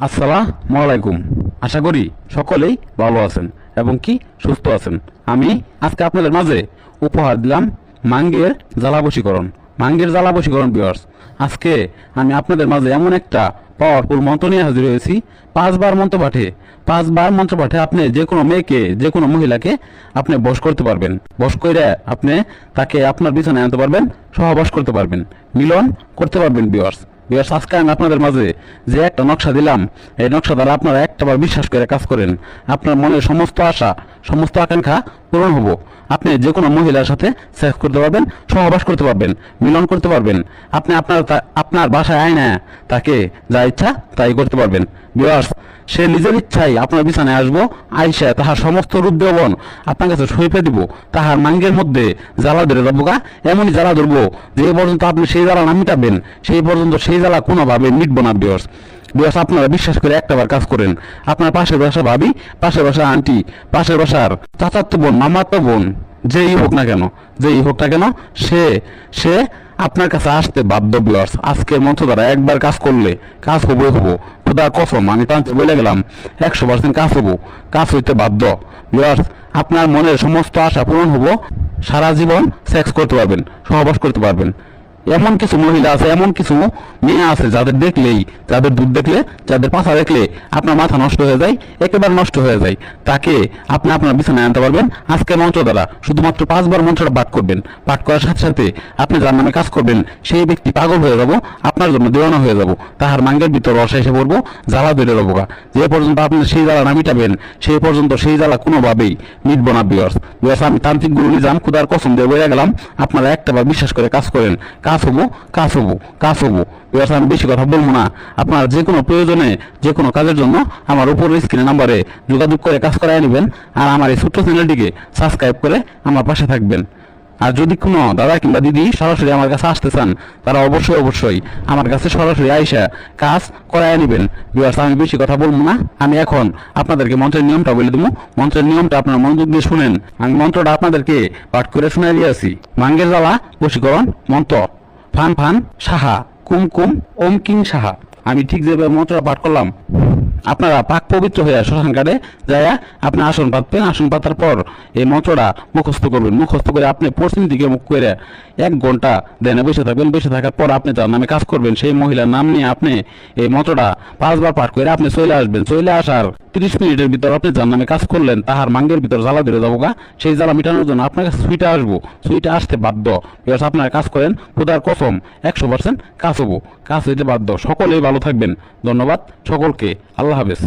আসসালামু আলাইকুম। আশা করি সকলেই ভালো আছেন এবং কি সুস্থ আছেন। আমি আজকে আপনাদের মাঝে উপহার দিলাম মাঙ্গের জ্বালাবশীকরণ। মাঙ্গের জ্বালাবশীকরণ ভিউয়ার্স, আজকে আমি আপনাদের মাঝে এমন একটা পাওয়ারফুল মন্ত্র নিয়ে হাজির হয়েছি। 5 বার মন্ত্র পাঠে আপনি যে কোনো মেয়েকে, যে কোনো মহিলাকে আপনি বশ করতে পারবেন। বশ করে আপনি তাকে আপনার বিছানায় আনতে পারবেন, সহবাস করতে পারবেন, মিলন করতে পারবেন। ভিউয়ার্স, আজকে আমি আপনাদের মাঝে যে একটা নকশা দিলাম, এই নকশা দ্বারা আপনারা একটাবার বিশ্বাস করে কাজ করেন, আপনার মনের সমস্ত আশা, সমস্ত আকাঙ্ক্ষা পূরণ হবো। আপনি যে কোনো মহিলার সাথে সেক্স করতে পারবেন, সহবাস করতে পারবেন, মিলন করতে পারবেন। আপনি আপনার বাসায় আয় না তাকে যা ইচ্ছা তাই করতে পারবেন। ভিউয়ার্স, সে নিজের ইচ্ছাই আপনার বিছানায় আসবো, আইসা তাহার সমস্ত রূপ যৌবন আপনার কাছে সইপে দিব। তাহার মাঙ্গের মধ্যে জ্বালা ধরে যাবো গা, এমনই জ্বালা ধরবো যে পর্যন্ত আপনি সেই জ্বালা না মিটাবেন, সেই পর্যন্ত সেই জ্বালা কোনোভাবে মিটবো না। ভিউয়ার্স, আপনারা বিশ্বাস করে একটাবার কাজ করেন। আপনার পাশের বাসা ভাবি, পাশের বাসা আন্টি, পাশের বাসার চাচাতো বোন, মামাতো বোন, যেই হোক না কেন সে সে আপনার কাছে আসতে বাধ্য। ভিউয়ার্স, আজকের মন্ত্র দ্বারা একবার কাজ করলে কাজ হবো। খোদার কসম, আমি তান্ত্রিক বলে গেলাম, 100% কাজ হবো, কাজ হইতে বাধ্য। ভিউয়ার্স, আপনার মনের সমস্ত আশা পূরণ হবো, সারা জীবন সেক্স করতে পারবেন, সহবাস করতে পারবেন। এমন কিছু মহিলা আছে, এমন কিছু মেয়ে আছে যাদের দুধ দেখলে, যাদের পাছা দেখলে আপনার মাথা নষ্ট হয়ে যায়, একেবারে নষ্ট হয়ে যায়। তাকে আপনি আপনার বিছানায় আনতে পারবেন আজকের মন্ত্র দ্বারা। শুধুমাত্র 5 বার মন্ত্রটা পাঠ করবেন। পাঠ করার সাথে সাথে আপনি যার নামে কাজ করবেন, সেই ব্যক্তি পাগল হয়ে যাব, আপনার জন্য দেওয়ানা হয়ে যাব। তাহার মাঙ্গের ভিতর রসা এসে পড়বো, জ্বালা ধরে রবো গা। যে পর্যন্ত আপনি সেই জ্বালা না মিটাবেন, সেই পর্যন্ত সেই জ্বালা কোনোভাবেই মিটবো না। ভিউয়ার্স, আমি তান্ত্রিক গুরু নিজাম খুদার কসম দিয়ে বলে গেলাম, আপনারা একটাবার বিশ্বাস করে কাজ করেন, কাজ হবো। ভিউয়ার্স, আমি বেশি কথা বলবো না। আপনারা যে কোনো প্রয়োজনে, যে কোনো কাজের জন্য আমার উপরের স্ক্রিনের নাম্বারে যোগাযোগ করে কাজ করায় নেবেন। আর আমার এই ছোট্ট চ্যানেলটিকে সাবস্ক্রাইব করে আমার পাশে থাকবেন। আর যদি কোনো দাদা কিংবা দিদি সরাসরি আমার কাছে আসতে চান, তারা অবশ্যই আমার কাছে সরাসরি আইসা কাজ করায় নেবেন। ভিউয়ার্স, আমি বেশি কথা বলবো না। আমি এখন আপনাদেরকে মন্ত্রের নিয়মটা বলে দেবো। মন্ত্রের নিয়মটা আপনারা মনোযোগ দিয়ে শুনেন। আমি মন্ত্রটা আপনাদেরকে পাঠ করে শোনাই দিয়েছি। মাঙ্গের জ্বালা বশীকরণ মন্ত্র। ফান ফান সাহা, কুম কুম ওম কিং সাহা। আমি ঠিক যেভাবে মন্ত্রটা পাঠ করলাম, আপনারা পাক পবিত্র হয়ে শ্মশান ঘাটে যাইয়া আপনি আসন পাতবেন। আসন পাতার পর এই মন্ত্রটা মুখস্থ করবেন। মুখস্থ করে আপনি পশ্চিম দিকে মুখ করে 1 ঘন্টা দেনে বসে থাকবেন। বসে থাকার পর আপনি যার নামে কাজ করবেন, সেই মহিলার নাম নিয়ে আপনি এই মন্ত্রটা 5 বার পাঠ করে আপনি চলে আসবেন। চলে আসার 30 মিনিটের ভিতর আপনি যার নামে কাজ করলেন, তাহার মাঙ্গের ভিতর জ্বালা ধরে যাবো গা। সেই জ্বালা মিটানোর জন্য আপনার কাছে সুইটা আসবো, সুইটা আসতে বাধ্য। বিকজ আপনারা কাজ করেন, খোদার কসম 100% কাজ হবো, কাজ হইতে বাধ্য। সকলেই ভালো থাকবেন। ধন্যবাদ সকলকে। আল্লাহ হাফেজ।